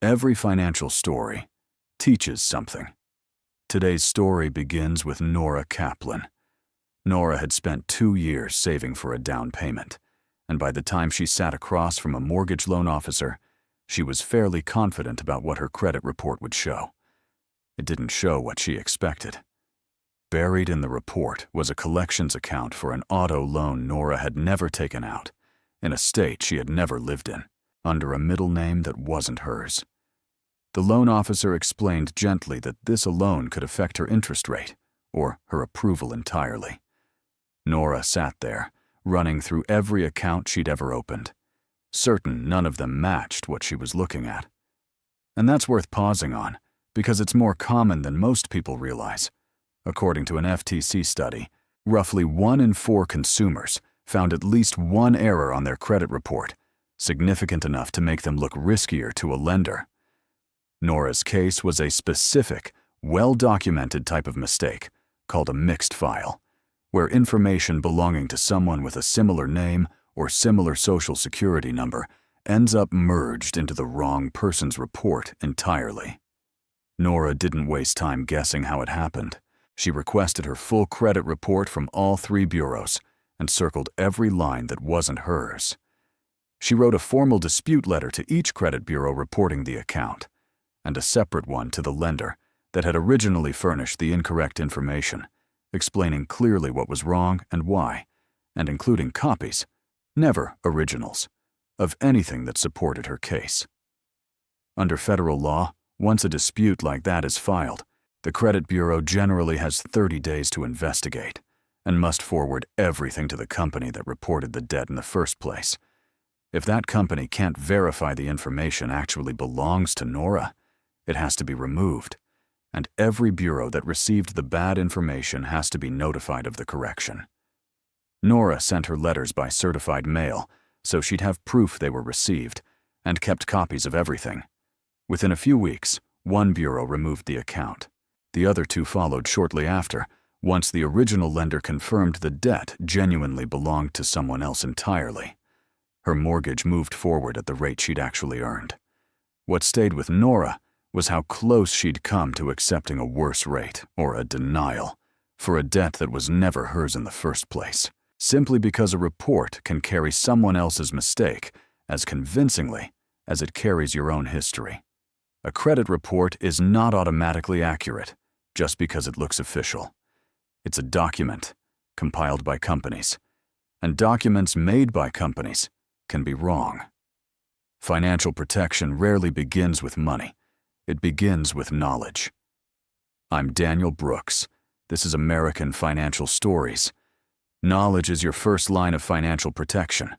Every financial story teaches something. Today's story begins with Nora Kaplan. Nora had spent 2 years saving for a down payment, and by the time she sat across from a mortgage loan officer, she was fairly confident about what her credit report would show. It didn't show what she expected. Buried in the report was a collections account for an auto loan Nora had never taken out, in a state she had never lived in, under a middle name that wasn't hers. The loan officer explained gently that this alone could affect her interest rate, or her approval entirely. Nora sat there, running through every account she'd ever opened, certain none of them matched what she was looking at. And that's worth pausing on, because it's more common than most people realize. According to an FTC study, roughly 1 in 4 consumers found at least one error on their credit report, significant enough to make them look riskier to a lender. Nora's case was a specific, well-documented type of mistake, called a mixed file, where information belonging to someone with a similar name or similar social security number ends up merged into the wrong person's report entirely. Nora didn't waste time guessing how it happened. She requested her full credit report from all 3 bureaus and circled every line that wasn't hers. She wrote a formal dispute letter to each credit bureau reporting the account, and a separate one to the lender that had originally furnished the incorrect information, explaining clearly what was wrong and why, and including copies, never originals, of anything that supported her case. Under federal law, once a dispute like that is filed, the credit bureau generally has 30 days to investigate and must forward everything to the company that reported the debt in the first place. If that company can't verify the information actually belongs to Nora, it has to be removed, and every bureau that received the bad information has to be notified of the correction. Nora sent her letters by certified mail, so she'd have proof they were received, and kept copies of everything. Within a few weeks, 1 bureau removed the account. The other 2 followed shortly after, once the original lender confirmed the debt genuinely belonged to someone else entirely. Her mortgage moved forward at the rate she'd actually earned. What stayed with Nora was how close she'd come to accepting a worse rate, or a denial, for a debt that was never hers in the first place, simply because a report can carry someone else's mistake as convincingly as it carries your own history. A credit report is not automatically accurate just because it looks official. It's a document compiled by companies, and documents made by companies can be wrong. Financial protection rarely begins with money. It begins with knowledge. I'm Daniel Brooks. This is American Financial Stories. Knowledge is your first line of financial protection.